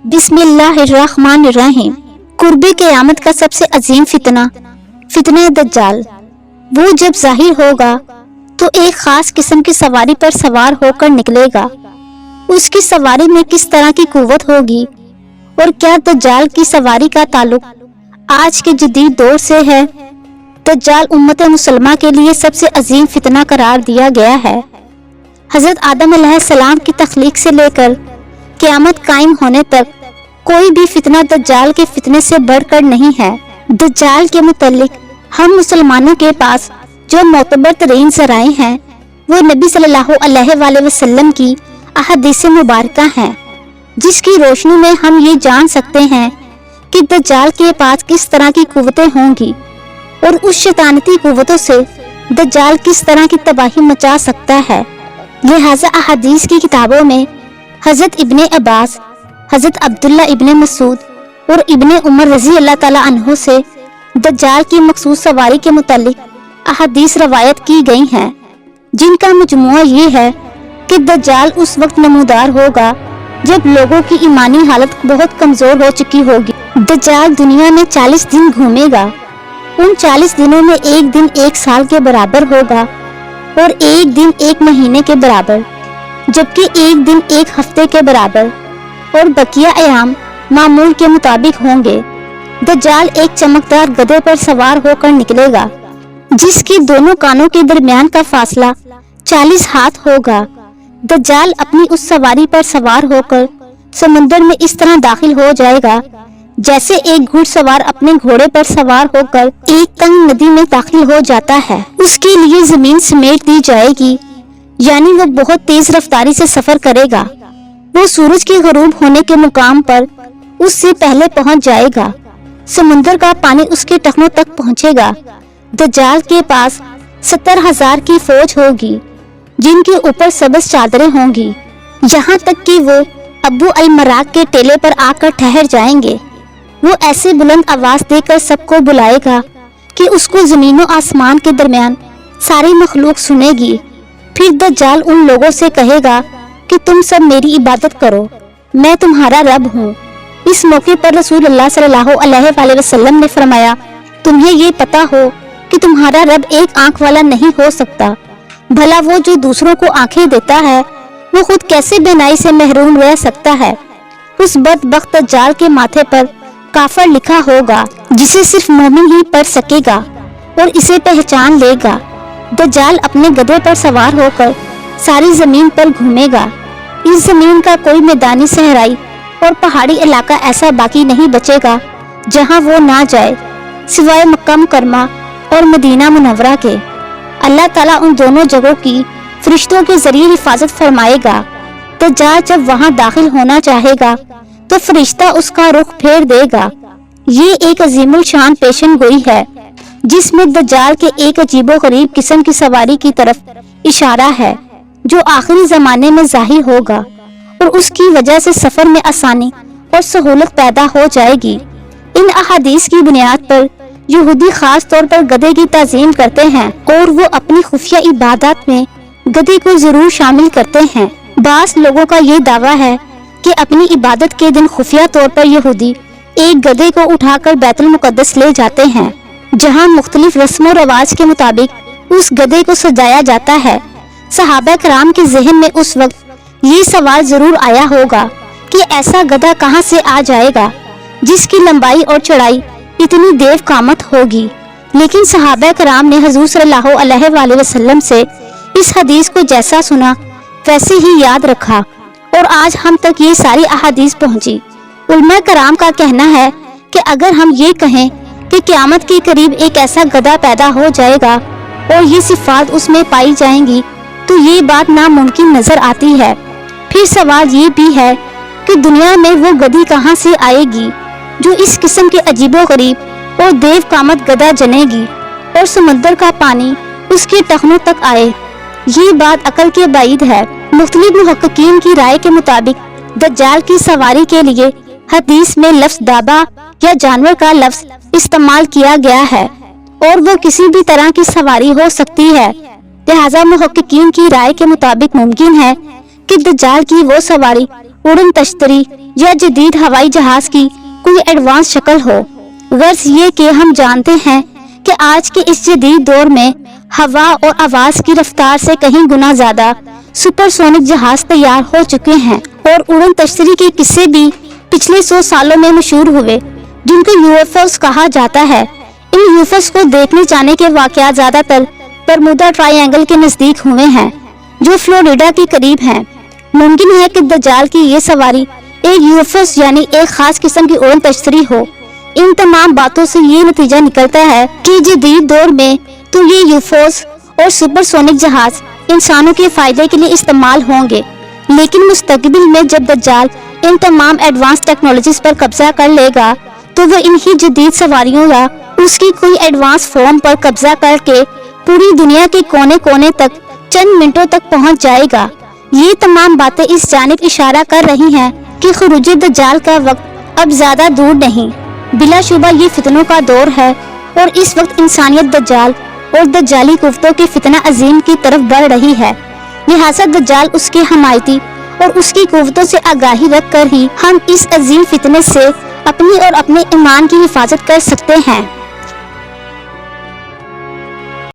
बिस्मिल्लाहिर्रहमानिर्रहीम। कुर्बे क़यामत का सबसे अजीम फितना दज्जाल। वो जब ज़ाहिर होगा तो एक खास किस्म की सवारी पर सवार होकर निकलेगा। उसकी सवारी में किस तरह की कुव्वत होगी और क्या दज्जाल की सवारी का ताल्लुक आज के जदीद दौर से है? दज्जाल उम्मत मुसलमा के लिए सबसे अजीम फितना करार दिया गया है। हजरत आदम अलैहिस्सलाम की तख्लीक से लेकर क़यामत कायम होने तक कोई भी फितना दज्जाल के फितने से बढ़कर नहीं है। दज्जाल के मुतल्लिक हम मुसलमानों के पास जो मोतबर तरीन ज़राए हैं वो नबी सल्लल्लाहु अलैहि वसल्लम की अहादीस मुबारका हैं, जिसकी रोशनी में हम ये जान सकते हैं कि दज्जाल के पास किस तरह की कुव्वतें होंगी और उस शैतानती कुव्वतों से दज्जाल किस तरह की तबाही मचा सकता है। लिहाजा अहादीस की किताबों में हजरत इब्ने अब्बास, हजरत अब्दुल्ला इब्ने मसूद और इब्ने उमर रजी अल्लाह ताला अन्हु से दज्जाल की मखसूस सवारी के मुतालिक अहादीस रवायत की गई हैं, जिनका मजमुआ ये है कि दज्जाल उस वक्त नमूदार होगा जब लोगों की ईमानी हालत बहुत कमजोर हो चुकी होगी। दज्जाल दुनिया में 40 दिन घूमेगा। उन 40 दिनों में एक दिन एक साल के बराबर होगा और एक दिन एक महीने के बराबर, जबकि एक दिन एक हफ्ते के बराबर और बकिया अयाम मामूल के मुताबिक होंगे। दज्जाल एक चमकदार गधे पर सवार होकर निकलेगा, जिसके दोनों कानों के दरमियान का फासला 40 हाथ होगा। दज्जाल अपनी उस सवारी पर सवार होकर समंदर में इस तरह दाखिल हो जाएगा जैसे एक घुड़सवार अपने घोड़े पर सवार होकर एक तंग नदी में दाखिल हो जाता है। उसके लिए जमीन समेट दी जाएगी, यानी वो बहुत तेज रफ्तारी से सफर करेगा। वो सूरज के गरूब होने के मुकाम पर उससे पहले पहुंच जाएगा। समुद्र का पानी उसके टखनों तक पहुंचेगा। दज्जाल के पास 70,000 की फौज होगी, जिनके ऊपर सबज चादरें होंगी, यहाँ तक कि वो अबू अल मराक के टेले पर आकर ठहर जाएंगे। वो ऐसे बुलंद आवाज देकर सबको बुलाएगा कि उसको जमीन और आसमान के दरमियान सारी मखलूक सुनेगी। फिर दज्जाल उन लोगों से कहेगा कि तुम सब मेरी इबादत करो, मैं तुम्हारा रब हूँ। इस मौके पर रसूलुल्लाह सल्लल्लाहु अलैहि वसल्लम ने फरमाया, तुम्हें ये पता हो कि तुम्हारा रब एक आंख वाला नहीं हो सकता। भला वो जो दूसरों को आंखें देता है वो खुद कैसे बेनाई से महरूम रह सकता है। उस बदबख्त दज्जाल के माथे पर काफर लिखा होगा, जिसे सिर्फ मोमिन ही पढ़ सकेगा और इसे पहचान लेगा। दज्जाल अपने गधे पर सवार होकर सारी जमीन पर घूमेगा। इस जमीन का कोई मैदानी सहराई और पहाड़ी इलाका ऐसा बाकी नहीं बचेगा जहां वो ना जाए, सिवाय मक्का मुकरमा और मदीना मुनव्वरा के। अल्लाह ताला उन दोनों जगहों की फरिश्तों के जरिए हिफाजत फरमाएगा। दज्जाल जब वहां दाखिल होना चाहेगा तो फरिश्ता उसका रुख फेर देगा। ये एक अजीमुल शान पेशन गोई है, जिसमें दज्जाल के एक अजीबो गरीब किस्म की सवारी की तरफ इशारा है, जो आखिरी जमाने में जाहिर होगा और उसकी वजह से सफर में आसानी और सहूलत पैदा हो जाएगी। इन अहादीस की बुनियाद पर यहूदी खास तौर पर गधे की ताजीम करते हैं और वो अपनी खुफिया इबादत में गधे को जरूर शामिल करते हैं। बास लोगों का ये दावा है कि अपनी इबादत के दिन खुफिया तौर पर यहूदी एक गधे को उठाकर बैतुल मुकद्दस ले जाते हैं, जहां मुख्तलिफ रस्मों रवाज के मुताबिक उस गधे को सजाया जाता है। सहाबा कराम के जहन में उस वक्त ये सवाल जरूर आया होगा कि ऐसा गधा कहां से आ जाएगा जिसकी लंबाई और चौड़ाई इतनी देव कामत होगी। लेकिन सहाबा कराम ने हुजूर सल्लल्लाहु अलैहि वसल्लम से इस हदीस को जैसा सुना वैसे ही याद रखा और आज हम तक ये सारी अहादीस पहुंची। उलमा कराम का कहना है कि अगर हम ये कहें कि क़यामत के करीब एक ऐसा गधा पैदा हो जाएगा और ये सिफात उसमें पाई जाएंगी तो ये बात नामुमकिन नजर आती है। फिर सवाल ये भी है कि दुनिया में वो गधी कहाँ से आएगी जो इस किस्म के अजीबो गरीब और देव कामत गधा जनेगी और समुद्र का पानी उसके टखनों तक आए। ये बात अकल के बाइद है। मुख्तलिफ मुहक्किकीन की राय के मुताबिक दज्जाल की सवारी के लिए हदीस में लफ्ज़ दाबा या जानवर का लफ्ज़ इस्तेमाल किया गया है और वो किसी भी तरह की सवारी हो सकती है। लिहाजा मुहक्किकीन की राय के मुताबिक मुमकिन है कि दज्जाल की वो सवारी उड़न तश्तरी یا جدید ہوائی جہاز کی کوئی ایڈوانس شکل ہو۔ غرض یہ کہ ہم جانتے ہیں کہ آج کے اس جدید دور میں ہوا اور آواز کی رفتار سے کہیں گنا زیادہ سپر سونک جہاز تیار ہو چکے ہیں، اور اڑن تشتری کے قصے بھی پچھلے 100 سالوں میں مشہور ہوئے، جن کو UFOs کہا جاتا ہے۔ ان UFOs کو دیکھنے جانے کے واقعات زیادہ تر برمودا ٹرائی اینگل کے نزدیک ہوئے ہیں، جو فلوریڈا کے قریب ہیں۔ ممکن ہے کہ دجال کی یہ سواری ایک UFOs یعنی ایک خاص قسم کی اڑن تشتری ہو۔ ان تمام باتوں سے یہ نتیجہ نکلتا ہے کہ جدید دور میں تو یہ UFOs اور سپر سونک جہاز انسانوں کے فائدے کے لیے استعمال ہوں گے، لیکن مستقبل میں جب دجال ان تمام ایڈوانس ٹیکنالوجیز پر قبضہ کر لے گا تو وہ انہی جدید سواریوں یا اس کی کوئی ایڈوانس فارم پر قبضہ کر کے پوری دنیا کے کونے کونے تک چند منٹوں تک پہنچ جائے گا۔ یہ تمام باتیں اس جانب اشارہ کر رہی ہیں کہ خروج دجال کا وقت اب زیادہ دور نہیں۔ بلا شبہ یہ فتنوں کا دور ہے، اور اس وقت انسانیت دجال اور دجالی قوتوں کے فتنہ عظیم کی طرف بڑھ رہی ہے۔ لہٰذا دجال، اس کے حمایتی اور اس کی قوتوں سے آگاہی رکھ کر ہی ہم اس عظیم فتنے سے اپنی اور اپنے ایمان کی حفاظت کر سکتے ہیں۔